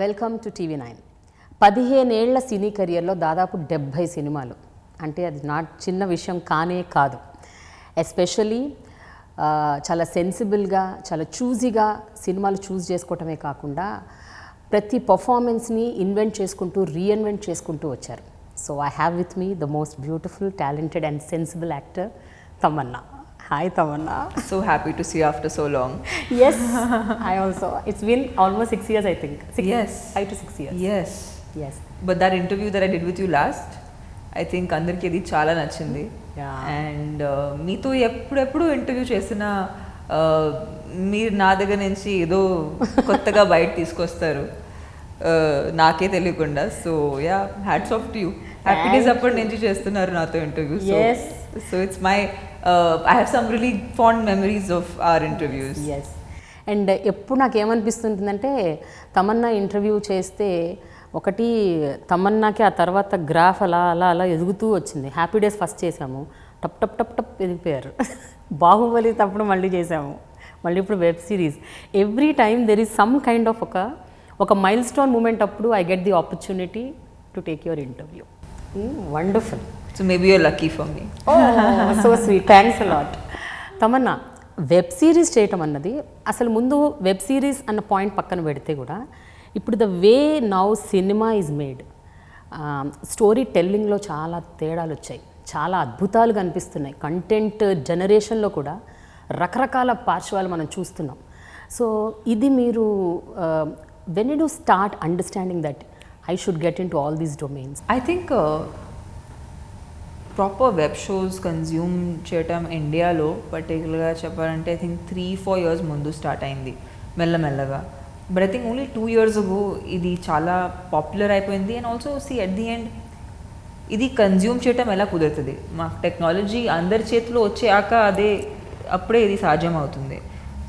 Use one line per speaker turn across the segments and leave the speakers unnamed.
Welcome to TV9. 15 ఏళ్ల సినీ కెరియర్లో దాదాపు 70 సినిమాలు అంటే అది నాట్ చిన్న విషయం కానే కాదు. ఎస్పెషల్లీ చాలా సెన్సిబుల్గా, చాలా చూజీగా సినిమాలు చూస్ చేసుకోవటమే కాకుండా ప్రతి పర్ఫార్మెన్స్ని ఇన్వెంట్ చేసుకుంటూ రీఇన్వెంట్ చేసుకుంటూ వచ్చారు. So I have with me the most beautiful, talented and sensible actor Tamannaah. Hi Tamanna.
So happy to see you after so long.
Yes, I also. It's been almost 6 years, I think. 5 to 6 years.
Yes. But that interview that I did with you last, I think అందరికి ఇది చాలా నచ్చింది. And మీతో ఎప్పుడెప్పుడు interview చేసినా మీరు నా దగ్గర నుంచి ఏదో కొత్తగా బయట తీసుకొస్తారు నాకే తెలియకుండా. So yeah, hats off to you. Happy days అప్పటి నుంచి చేస్తున్నారు నాతో interview. So it's my I have some really fond memories of our interviews.
Yes. And ఎప్పుడు నాకు ఏమనిపిస్తుంటుందంటే తమన్నా ఇంటర్వ్యూ చేస్తే ఒకటి తమన్నాకి ఆ తర్వాత గ్రాఫ్ అలా అలా అలా ఎదుగుతూ వచ్చింది. హ్యాపీ డేస్ ఫస్ట్ చేసాము, టప్ టప్ టప్ టప్ ఎదిగిపోయారు. బాహుబలి తప్పుడు మళ్ళీ చేసాము, మళ్ళీ ఇప్పుడు web series. Every time there is some kind of ఒక మైల్ స్టోన్ మూమెంట్ అప్పుడు I get the opportunity to take your interview. Wonderful.
So maybe you're lucky for me.
Oh, so sweet. Thanks a lot. Tamannaah, web series చేయటం అన్నది అసలు ముందు web series అన్న point పక్కన పెడితే కూడా ఇప్పుడు the way now cinema is made, story టెల్లింగ్లో చాలా తేడాలు వచ్చాయి, చాలా అద్భుతాలు కనిపిస్తున్నాయి. కంటెంట్ జనరేషన్లో కూడా రకరకాల పార్శ్వాలు మనం చూస్తున్నాం. సో ఇది మీరు when you start understanding that I should get into all these domains?
I think proper web shows consume చేయటం ఇండియాలో పర్టికులర్గా చెప్పాలంటే ఐ థింక్ 3-4 years ముందు స్టార్ట్ అయింది మెల్లమెల్లగా. But I think only 2 years ago ఇది చాలా పాపులర్ అయిపోయింది. And also see at the end ఇది కన్జ్యూమ్ చేయటం ఎలా కుదురుతుంది? మాకు టెక్నాలజీ అందరి చేతిలో వచ్చాక అప్పుడే ఇది సాధ్యం అవుతుంది.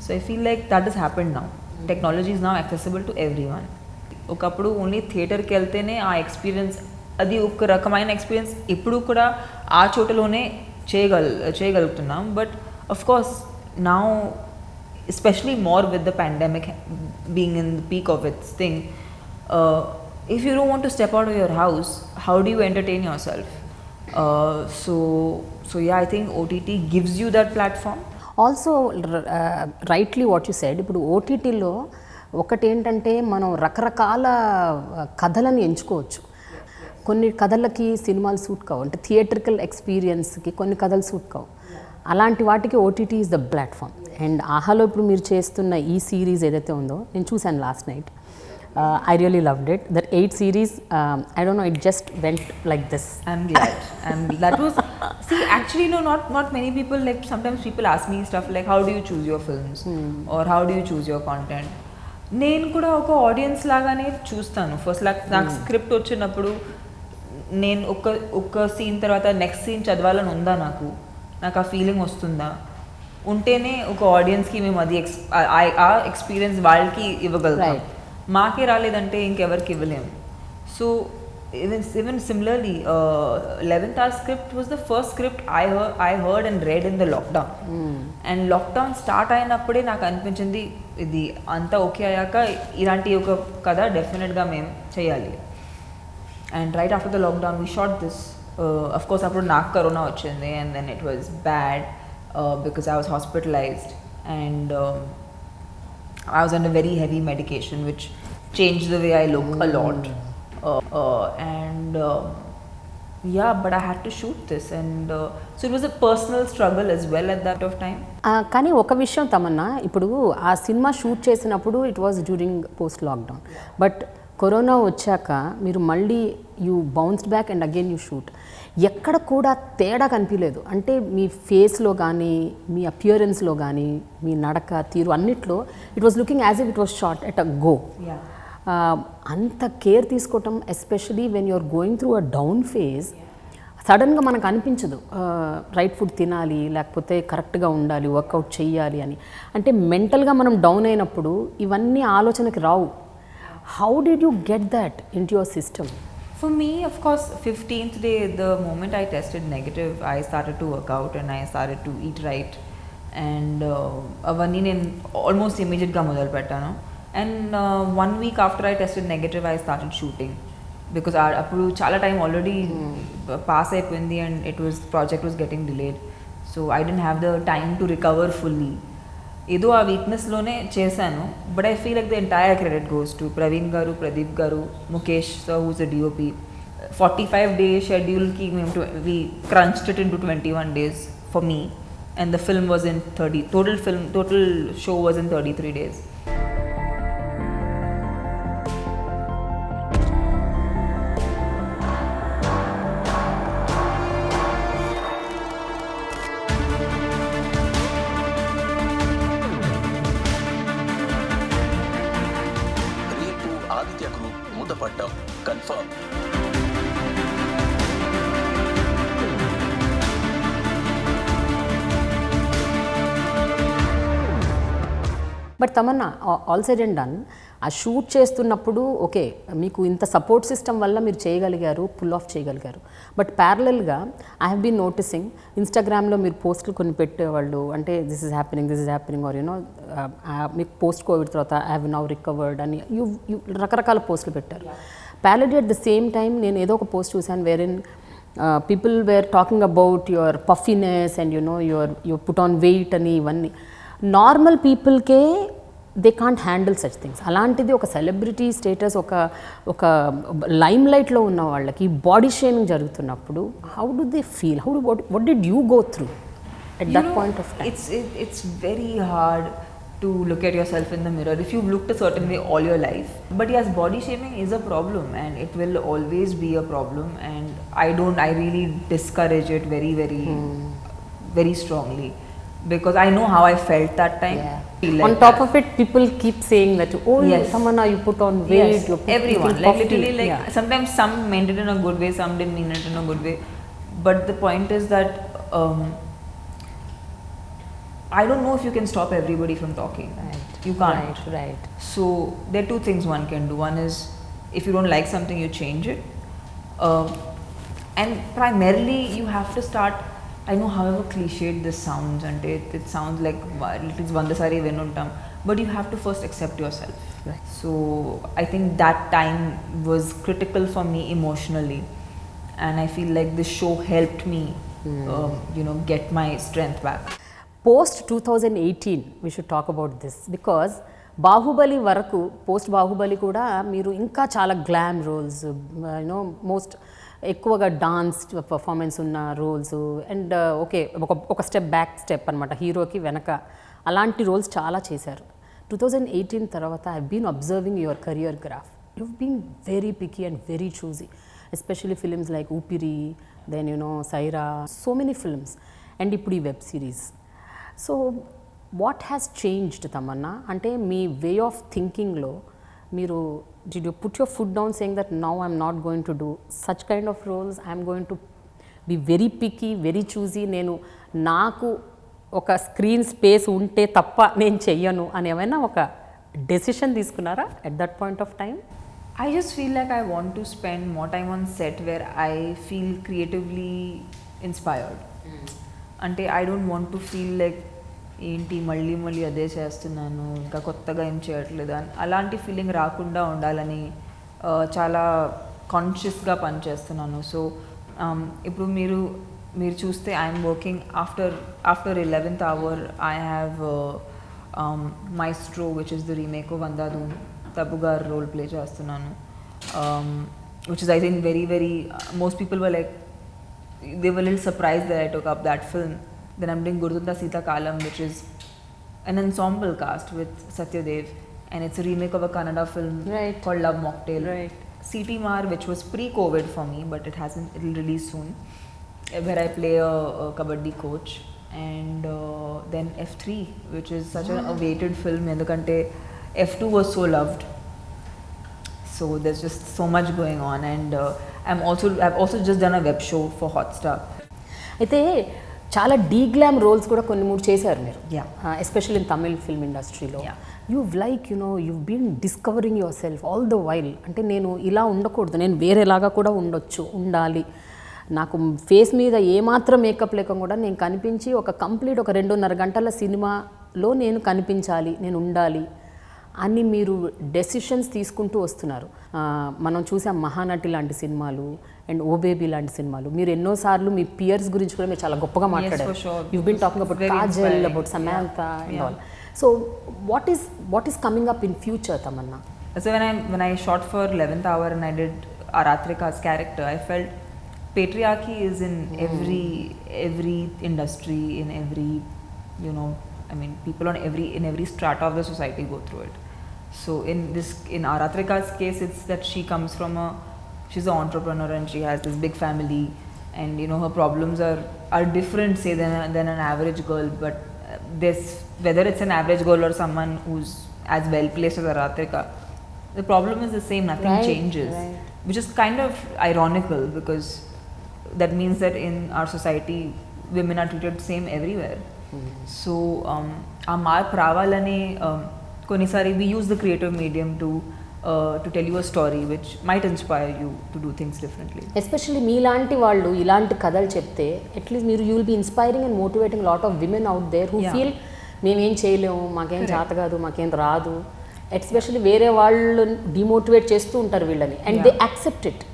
So I feel like that is happened now. Technology is now accessible to every one. ఒకప్పుడు ఓన్లీ థియేటర్కి వెళ్తేనే ఆ ఎక్స్పీరియన్స్, అది ఒక రకమైన ఎక్స్పీరియన్స్ ఇప్పుడు కూడా ఆ చోటలోనే చేయగలుగుతున్నాం. But of course now especially more with the pandemic being in the peak of its thing, if you don't want to step out of your house, how do you entertain yourself? So yeah, I think OTT gives you that platform.
Also rightly what you said. ఇప్పుడు ఓటీటీలో ఒకటి ఏంటంటే మనం రకరకాల కథలను ఎంచుకోవచ్చు. కొన్ని కథలకి సినిమాలు సూట్ కావు, అంటే థియేట్రికల్ ఎక్స్పీరియన్స్కి కొన్ని కథలు సూట్ కావు. అలాంటి వాటికి OTT is the platform. And ఆహాలో ఇప్పుడు మీరు చేస్తున్న ఈ సిరీస్ ఏదైతే ఉందో నేను చూశాను last night. I really loved it. That 8 series, I don't know, it just went like this.
I'm glad. That was, see, actually no, not many people, like sometimes people ask me stuff like how do you choose your films or how do you choose your content. నేను కూడా ఒక audience లాగానే చూస్తాను. First నాకు script వచ్చినప్పుడు నేను ఒక scene తర్వాత నెక్స్ట్ సీన్ చదవాలని ఉందా, నాకు ఆ ఫీలింగ్ వస్తుందా, ఉంటేనే ఒక ఆడియన్స్కి మేము అది ఆ ఎక్స్పీరియన్స్ వాళ్ళకి ఇవ్వగలుగుతాం. మాకే రాలేదంటే ఇంకెవరికి ఇవ్వలేము. So even similarly, 11th hour script was the first script I heard and read in the lockdown. And lockdown start అయినప్పుడే నాకు అనిపించింది ఇది అంతా ఓకే అయ్యాక ఇలాంటి ఒక కథ డెఫినెట్గా మేము చేయాలి. And right after the lockdown we shot this. Of course అప్పుడు నాకు కరోనా వచ్చింది and then it was bad because I was hospitalized and I was on a very heavy medication which changed the way I look a lot. Yeah, but I had to shoot this and so it was a personal struggle as well at that of time.
కానీ ఒక విషయం తమన్నా, ఇప్పుడు ఆ cinema shoot చేసినప్పుడు it was during post lockdown, but corona వచ్చాక మీరు మళ్ళీ you bounced back and again you shoot. ఎక్కడ కూడా తేడా కనిపించలేదు. అంటే మీ ఫేస్లో కానీ, మీ అపియరెన్స్లో కానీ, మీ నడక తీరు అన్నిట్లో it was looking as if it was shot at a go. అంత కేర్ తీసుకోవటం, especially when you're going through a down phase, సడన్గా మనకు అనిపించదు రైట్ ఫుడ్ తినాలి, లేకపోతే కరెక్ట్గా ఉండాలి, వర్కౌట్ చెయ్యాలి అని. అంటే మెంటల్గా మనం డౌన్ అయినప్పుడు ఇవన్నీ ఆలోచనకి రావు. How did you get that into your system?
For me, of course, 15th day, the moment I tested negative, I started to work out and I started to eat right. And avani nen almost immediate ga modal pettanu. And 1 week after I tested negative, I started shooting. Because appudu chala time already pass అయిపోయింది and project was getting delayed. So I didn't have the time to recover fully. ఏదో ఆ వీక్నెస్లోనే చేశాను, but I feel like the entire credit goes to Praveen garu, Pradeep garu, Mukesh sir who's the DOP. 45 days షెడ్యూల్కి మేము we crunched it into 21 days for me, and the film was in 30, total show was in 33 days.
Aditya group మూతపడ్డం confirm.
But Tamannaah, all said and done, ఆ shoot చేస్తున్నప్పుడు okay మీకు ఇంత support system వల్ల మీరు చేయగలిగారు, పుల్ ఆఫ్ చేయగలిగారు. బట్ ప్యారలల్గా ఐ హ్యావ్ బీన్ నోటీసింగ్ ఇన్స్టాగ్రామ్లో మీరు పోస్టులు కొన్ని పెట్టేవాళ్ళు, అంటే this is happening or you know మీకు పోస్ట్ కోవిడ్ తర్వాత ఐ హ్యావ్ నౌ రికవర్డ్ అని యూ రకరకాల పోస్టులు పెట్టారు. Parallelly at the same time నేను ఏదో ఒక పోస్ట్ చూశాను wherein people wear talking about your puffiness and your put on weight అని, ఇవన్నీ నార్మల్ పీపుల్కే they can't handle such things. అలాంటిది ఒక సెలబ్రిటీ స్టేటస్, ఒక లైమ్ లైట్లో ఉన్న వాళ్ళకి బాడీ షేమింగ్ జరుగుతున్నప్పుడు how do they feel, what did you go through at that point of time?
It's very hard to look at yourself in the mirror if you've looked a certain way all your life. But yes, body shaming is a problem and it will always be a problem, and I really discourage it very, very, very strongly. Because I know how I felt that time.
Yeah. On top of it, people keep saying that, oh yes, Tamanna, you put on weight.
Yes, everyone. Like literally, like sometimes some meant it in a good way, some didn't mean it in a good way. But the point is that I don't know if you can stop everybody from talking.
Right.
You can't.
Right.
So there are two things one can do. One is if you don't like something, you change it. And primarily, you have to start. I know however cliched this sounds, and it sounds like it is vandasari venuntam, but you have to first accept yourself.
Right.
So I think that time was critical for me emotionally, and I feel like this show helped me, get my strength back.
Post 2018 we should talk about this, because Baahubali వరకు, post Baahubali కూడా మీరు ఇంకా చాలా glam roles, most ఎక్కువగా dance performance ఉన్న roles, and okay ఒక step back step అనమాట హీరోకి వెనక, అలాంటి రోల్స్ చాలా చేశారు. 2018 తర్వాత I been observing your career graph. You been very picky and very choosy, especially films like Oopiri, then Sye Raa, so many films, and ఇప్పుడు ఈ web series. So what has changed Tamannaah? అంటే మీ వే ఆఫ్ థింకింగ్లో మీరు did you put your foot down saying that now I'm not going to do such kind of roles, I'm going to be very picky, very choosy, నేను నాకు ఒక screen space ఉంటే తప్ప నేను చెయ్యను అని ఏమైనా ఒక డెసిషన్ తీసుకున్నారా at that point of time?
I just feel like I want to spend more time on set where I feel creatively inspired. అంటే I don't want to feel like ఏంటి మళ్ళీ అదే చేస్తున్నాను, ఇంకా కొత్తగా ఏం చేయట్లేదు అని అలాంటి ఫీలింగ్ రాకుండా ఉండాలని చాలా కాన్షియస్గా పనిచేస్తున్నాను. సో ఇప్పుడు మీరు చూస్తే I'm working after 11th hour I have Maestro which is the remake of Andhadhun. Tabu garu role play చేస్తున్నాను, which is I think very very most people were like they were a little surprised that I took up that film. Then I'm doing Gurudunda Sita Kalam, which is an ensemble cast with Satyadev, and it's a remake of a Kannada film called Love Mocktail.
Right.
CT Mar, which was pre-COVID for me, but it'll release soon, where I play a kabaddi coach. And then F3, which is such an awaited film, endukante F2 was so loved. So there's just so much going on, and I've also just done a web show for Hotstar.
అయితే చాలా deglam roles కూడా కొన్ని మూడు చేశారు మీరు,
especially
in Tamil film ఇండస్ట్రీలో. you've been discovering yourself all the while. అంటే నేను ఇలా ఉండకూడదు, నేను వేరేలాగా కూడా ఉండాలి, నాకు ఫేస్ మీద ఏమాత్రం మేకప్ లేక కూడా నేను కనిపించి ఒక 2.5 గంటల సినిమాలో నేను కనిపించాలి, నేను ఉండాలి అని మీరు డెసిషన్స్ తీసుకుంటూ వస్తున్నారు. మనం చూసాం మహానటి లాంటి సినిమాలు అండ్ ఓ బేబీ లాంటి సినిమాలు. మీరు ఎన్నోసార్లు మీ పియర్స్ గురించి కూడా మీరు చాలా గొప్పగా మాట్లాడారు.
for sure.
You been talking about Kajal, about Samantha and all. So what is coming up in future Tamannaah?
So when I shot for 11th Hour and I did Aratrika's character, I felt patriarchy is in every industry, in every, you know, I mean, people in every strata of the society go through it. So in Aratrika's case, it's that she comes from she's an entrepreneur and she has this big family, and you know her problems are different, say, than an average girl. But this, whether it's an average girl or someone who's as well placed as Aratrika, the problem is the same. Nothing changes, which is kind of ironical because that means that in our society women are treated same everywhere. So ఆ మార్పు రావాలని కొన్నిసారి we use the creative medium to tell you a story which might inspire you to do things differently.
Especially మీలాంటి వాళ్ళు ఇలాంటి కథలు చెప్తే at least మీరు you will be inspiring and motivating lot of women out there who feel మేమేం చేయలేము, మాకేం చేత కాదు, మాకేం రాదు. ఎస్పెషల్లీ వేరే వాళ్ళు డిమోటివేట్ చేస్తూ ఉంటారు వీళ్ళని, and they accept it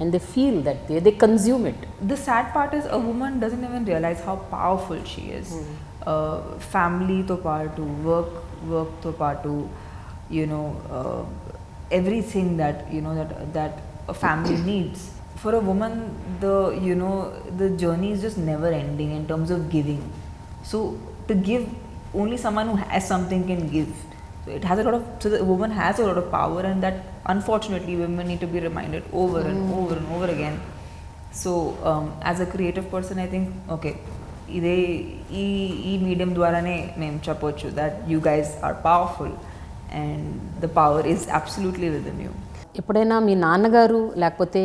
and they feel that they consume it.
The sad part is a woman doesn't even realize how powerful she is. Family to partu, work to partu, you know, everything that you know that a family needs. For a woman, the journey is just never ending in terms of giving. So to give, only someone who has something can give. So it has a lot of, so the woman has a lot of power, and that unfortunately women need to be reminded over and over and over again. So as a creative person, I think okay, ఈ medium ద్వారానే మేము చెప్పొచ్చు that you guys are powerful and the power is absolutely within you.
ఎప్పుడైనా మీ నాన్నగారు లేకపోతే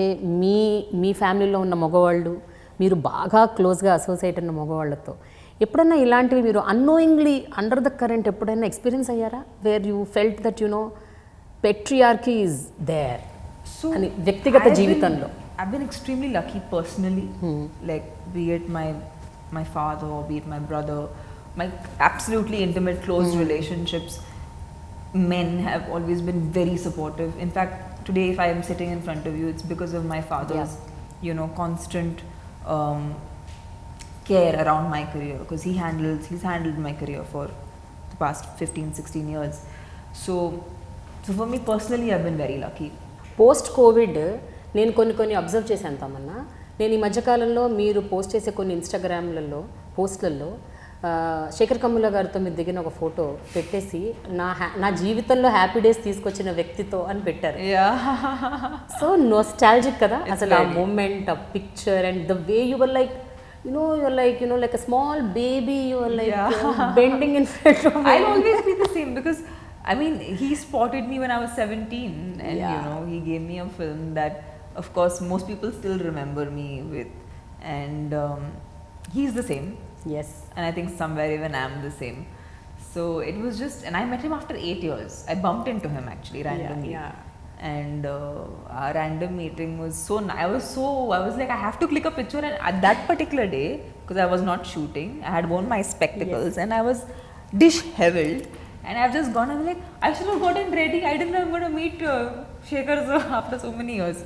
మీ ఫ్యామిలీలో ఉన్న మగవాళ్ళు, మీరు బాగా క్లోజ్గా అసోసియేట్ ఉన్న మగవాళ్ళతో ఎప్పుడైనా ఇలాంటివి మీరు అన్నోయింగ్లీ అండర్ ద కరెంట్ ఎప్పుడైనా ఎక్స్పీరియన్స్ అయ్యారా? Where you felt that you know patriarchy is there అని వ్యక్తిగత జీవితంలో?
I've been extremely lucky personally, like be it my father or be it my brother, my absolutely intimate close relationships. Men have always been very supportive. In fact, today if I am sitting in front of you, it's because of my father's you know constant care around my career, because he's handled my career for the past 15-16 years. So for me personally, I've been very lucky.
Post Covid నేను కొన్ని observe చేశాను తమన్నా. నేను ఈ మధ్యకాలంలో మీరు post చేసే కొన్ని ఇన్స్టాగ్రామ్లలో పోస్ట్లలో శేఖర్ కమ్ముల గారితో మీరు దిగిన ఒక ఫోటో పెట్టేసి నా జీవితంలో హ్యాపీ డేస్ తీసుకొచ్చిన వ్యక్తితో అని పెట్టారు. సో నోస్టాల్జిక్ కదా అసలు ఆ మూమెంట్, ఆ picture and the way you were like like a small baby, you were like bending in front of me.
I'll always be the same because I mean he spotted me when I was 17 and you know he gave me a film that of course most people still remember me with, and he's the same.
Yes.
And I think somewhere even I'm the same. So it was just, and I met him after 8 years. I bumped into him actually randomly.
Yeah.
And our random meeting was so nice. I was like, I have to click a picture. And at that particular day, because I was not shooting, I had worn my spectacles and I was disheveled. And I've just gone, I'm like, I should have gotten ready. I didn't know I'm going to meet Shekhar after so many years.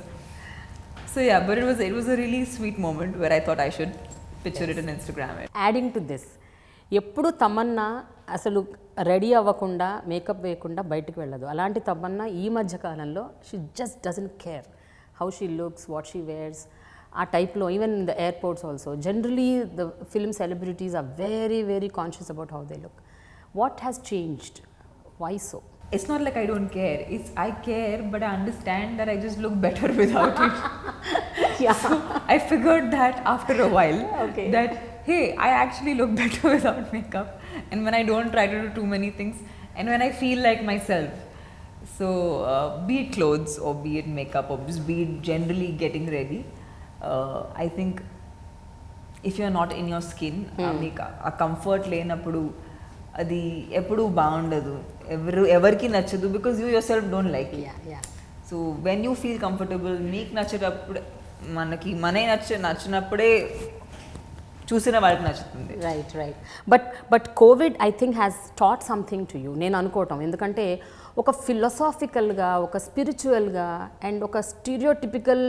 So yeah, but it was a really sweet moment where I thought I should picture it and Instagram it.
Adding to this, ఎప్పుడు తమన్నా అసలు ready అవ్వకుండా makeup వేయకుండా బయటకు వెళ్ళదు. అలాంటి తమన్నా ఈ మధ్య కాలంలో she just doesn't care how she looks, what she wears. ఆ టైప్లో even in the airports also generally the film celebrities are very very conscious about how they look. What has changed? Why so?
It's not like I don't care. It's I care, but I understand that I just look better without it.
Yeah.
So I figured that after a while,
Okay.
that hey, I actually look better without makeup, and when I don't try to do too many things, and when I feel like myself. So be it clothes or be it makeup or just be it generally getting ready, I think if you're not in your skin, a comfort లేనప్పుడు అది ఎప్పుడు బాగుండదు, ఎవరికి నచ్చదు, because you yourself don't like it. So when you feel comfortable, మీకు నచ్చేటప్పుడు మనకి నచ్చినప్పుడే చూసిన వాళ్ళకి నచ్చుతుంది.
Right. But covid I think has taught something to you నేను అనుకోవటం. ఎందుకంటే ఒక ఫిలాసాఫికల్గా, ఒక స్పిరిచువల్గా అండ్ ఒక స్టీరియోటిపికల్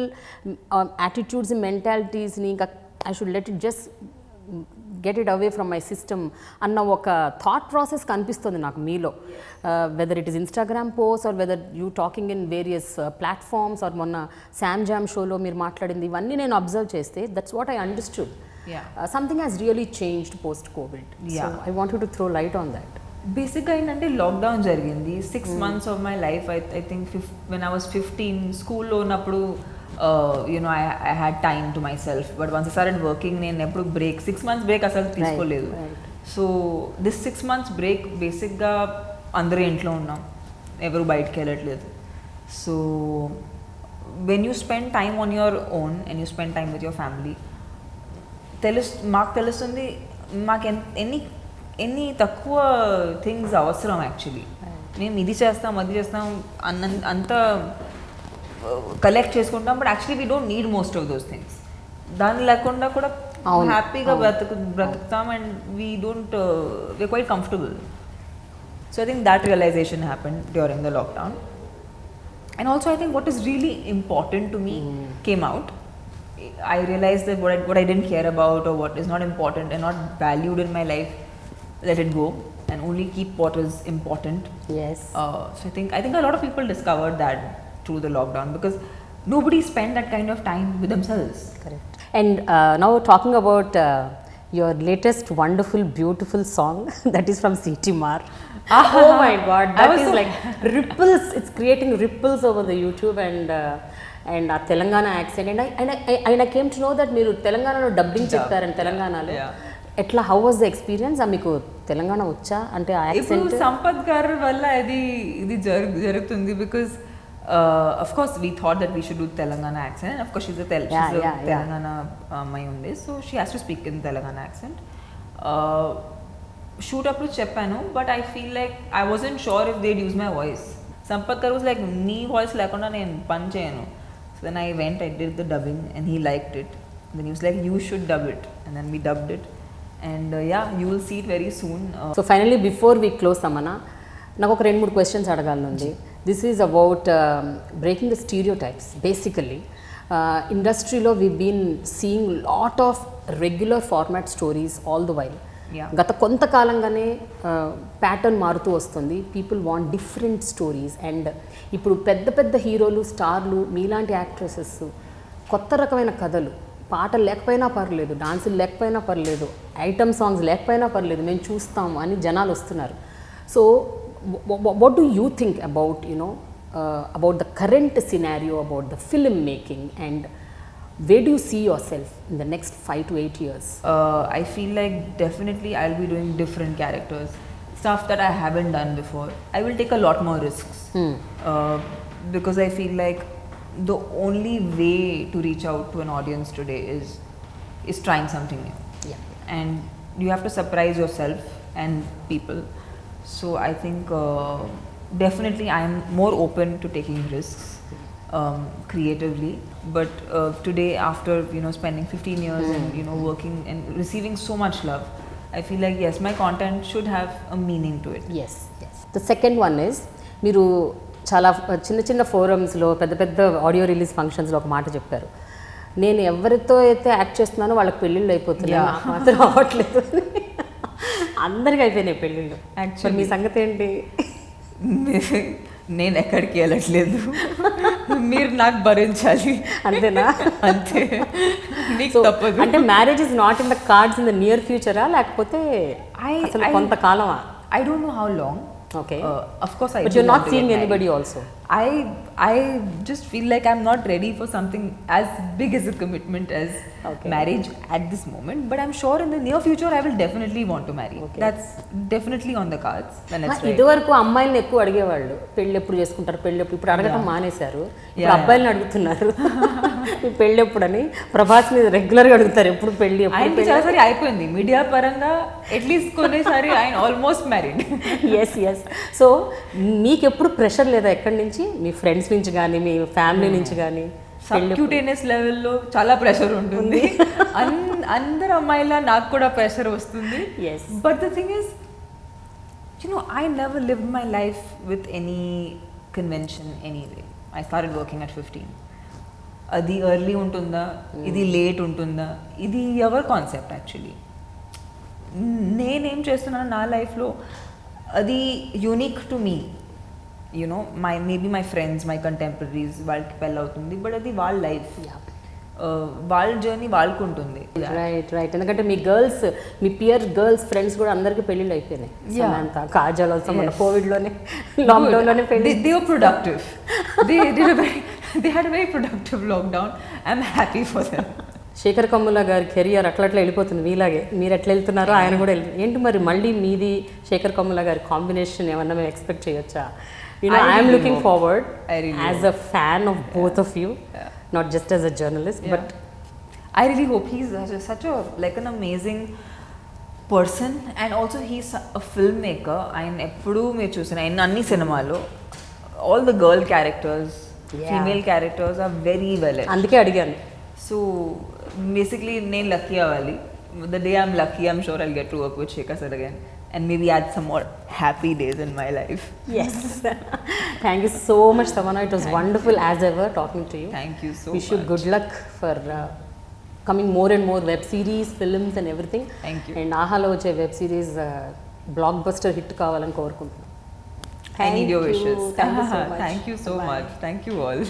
యాటిట్యూడ్స్, మెంటాలిటీస్ని ఇంకా I should let it just get it away from my system అన్న ఒక థాట్ ప్రాసెస్ కనిపిస్తుంది నాకు మీలో. Whether it is Instagram post or whether you talking in various platforms or మొన్న శామ్ జామ్ షోలో మీరు మాట్లాడింది, ఇవన్నీ నేను అబ్జర్వ్ చేస్తే that's what I understood. Something has really changed post covid. So I want you to throw light on that.
బేసిక్గా ఏంటంటే lockdown జరిగింది. 6 months of my life I think when I was 15 స్కూల్లో ఉన్నప్పుడు I had time to myself, but once I started working నేను ఎప్పుడు break 6 months break అసలు తీసుకోలేదు. So this 6 months break బేసిక్గా అందరూ ఇంట్లో ఉన్నాం, ఎవరు బయటకు వెళ్ళట్లేదు. So when you spend time on your own and you spend time with your family, మాకు తెలుస్తుంది మాకు ఎన్ని తక్కువ థింగ్స్ అవసరం యాక్చువల్లీ. మేము ఇది చేస్తాం అది చేస్తాం అంత కలెక్ట్ చేసుకుంటాం, but actually we don't need most of those things. దాని లేకుండా కూడా హ్యాపీగా బ్రతుకుతాం and we quite comfortable. So I think that realization happened during the lockdown. And also I think what is really important to me came out. I realized that what I didn't care about or what is not important and not valued in my life, let it go and only keep what is important.
Yes.
So I think a lot of people discovered that through the lockdown because nobody spent that kind of time with themselves.
Correct. And now talking about your latest wonderful beautiful song that is from C.T. Mar. Oh my God, that is like ripples. It's creating ripples over the YouTube and ఆ Telangana accent. And I came to know that మీరు తెలంగాణలో dubbing చెప్పారని తెలంగాణలో. ఎట్లా, how was the experience? మీకు తెలంగాణ వచ్చా అంటే ఆ యాక్సెంట్?
ఇప్పుడు సంపత్ గారి వల్ల ఇది జరుగుతుంది because of course we thought that we should do Telangana accent, and of course she's a Telangana అమ్మాయి ఉంది, so she has to speak in Telangana accent. Shoot up లో చెప్పాను, but I feel like I wasn't sure if they'd use my voice. Sampath గారు was like నీ voice లేకుండా నేను పని చేయను. So then I went, I did the dubbing and he liked it. Then he was like you should dub it, and then we dubbed it and you will see it very soon.
So finally before we close Samana, నాకు ఒక 2-3 questions అడగాలనుంది. This is about breaking the stereotypes. Basically, industryలో we've been seeing lot of regular format stories all the while. గత కొంతకాలంగానే pattern మారుతూ వస్తుంది. People want different stories. And ఇప్పుడు పెద్ద పెద్ద హీరోలు, స్టార్లు, మీలాంటి యాక్ట్రెసెస్ కొత్త రకమైన కథలు, పాటలు లేకపోయినా పర్లేదు, డాన్సులు లేకపోయినా పర్లేదు, ఐటమ్ సాంగ్స్ లేకపోయినా పర్లేదు, మేము చూస్తాము అని జనాలు వస్తున్నారు. So what do you think about about the current scenario, about the film making, and where do you see yourself in the next 5 to 8 years?
I feel like definitely I'll be doing different characters, stuff that I haven't done before. I will take a lot more risks because I feel like the only way to reach out to an audience today is trying something new. And you have to surprise yourself and people. So I think definitely I'm more open to taking risks creatively. But today, after spending 15 years and working and receiving so much love, I feel like yes, my content should have a meaning to it.
Yes. The second one is, మీరు చాలా చిన్న ఫోరమ్స్లో, పెద్ద audio release ఫంక్షన్స్లో ఒక మాట చెప్పారు. నేను ఎవరితో అయితే యాక్ట్ చేస్తున్నానో వాళ్ళకి పెళ్ళిళ్ళు అయిపోతున్నాయి, నాకు మాత్రం అవ్వట్లేదు. అందరికి అయిపోయినాయి పెళ్ళిళ్ళు. యాక్చువల్లీ మీ సంగతి ఏంటి?
నేను ఎక్కడికి వెళ్ళట్లేదు, మీరు నాకు భరించాలి,
అంతేనా?
అంతే, నీకు తప్పదు.
అంటే marriage is not in the cards in the near ఫ్యూచరా, లేకపోతే కొంతకాలమా?
I don't know how long.
Okay.
Of course I
but you're not seeing anybody also.
I just feel like I'm not ready for something as big as a commitment as marriage at this moment, but I'm sure in the near future I will definitely want to marry. That's definitely on the cards when it's right.
ఇదివరకు అమ్మాయిల్ని ఎక్కువ అడిగేవాళ్ళు, పెళ్ళి ఎప్పుడు చేసుకుంటారు, పెళ్ళి ఎప్పుడు. ఇప్పుడు అడగటం మానేశారు, ఇప్పుడు అబ్బాయిలను అడుగుతున్నారు పెళ్ళి ఎప్పుడని. ప్రభాస్ మీద రెగ్యులర్గా అడుగుతారు ఎప్పుడు పెళ్ళి ఎప్పుడు.
చాలాసారి అయిపోయింది మీడియా పరంగా, అట్లీస్ట్ కొన్నిసారి ఆయన ఆల్మోస్ట్ మ్యారీడ్.
ఎస్. సో మీకు ఎప్పుడు ప్రెషర్ లేదా ఎక్కడి నుంచి? మీ ఫ్రెండ్స్ నుంచి కానీ, మీ ఫ్యామిలీ నుంచి కానీ?
సబ్క్యూటేనియస్ లెవెల్లో చాలా ప్రెషర్ ఉంటుంది. అందరు అమ్మాయిలా నాకు కూడా ప్రెషర్ వస్తుంది. But the thing is You know, I never lived my life with any convention anyway. I started working at 15. అది ఎర్లీ ఉంటుందా, ఇది లేట్ ఉంటుందా, ఇది ఎవర్ కాన్సెప్ట్ యాక్చువల్లీ. నేనేం చేస్తున్నాను నా లైఫ్లో అది unique to me. You know maybe my friends, my contemporaries వాళ్ళకి పెళ్ళి అవుతుంది, బట్ అది వాళ్ళ లైఫ్, వాళ్ళ జర్నీ వాళ్ళకు ఉంటుంది.
రైట్ ఎందుకంటే మీ గర్ల్స్, మీ పియర్ గర్ల్స్ ఫ్రెండ్స్ కూడా అందరికి పెళ్ళిళ్ళు అయిపోయినాయి. సమంత, కాజల్ ఆల్సో మన కోవిడ్లోనే, లాక్డౌన్లోనే పెళ్ళి.
They were productive. They had a very productive lockdown. I'm happy for them.
Shekhar Kammula గారి కెరియర్ అట్లా వెళ్ళిపోతుంది మీలాగే. మీరు ఎట్లా వెళ్తున్నారో ఆయన కూడా ఏంటి మరి మళ్ళీ మీది శేఖర్ కమ్ముల గారి కాంబినేషన్ ఏమన్నా మేము ఎక్స్పెక్ట్ చేయొచ్చా? I'm looking forward as a fan of both of you, not just as a journalist, but
I really hope he's such a like an amazing person, and also he's a filmmaker. ఆయన ఎప్పుడు మీరు చూసిన అన్ని సినిమాలో all the girl characters, female characters are very well etched.
అందుకే అడిగాను.
So basically నేను lucky అవ్వాలి. The day I'm lucky, I'm sure I'll get to work with Shekhar sir again and maybe add some more happy days in my life.
Yes. Thank you so much, Tamanna. It was wonderful as ever talking to you.
Thank you so
Wish
much.
you good luck for coming more and more web series, films and everything.
Thank you.
And ఆహాలో వచ్చే web series blockbuster hit కావాలని కోరుకుంటున్నాను.
I need your wishes.
Thank you so much.
Thank you so
Bye.
much. Thank you all.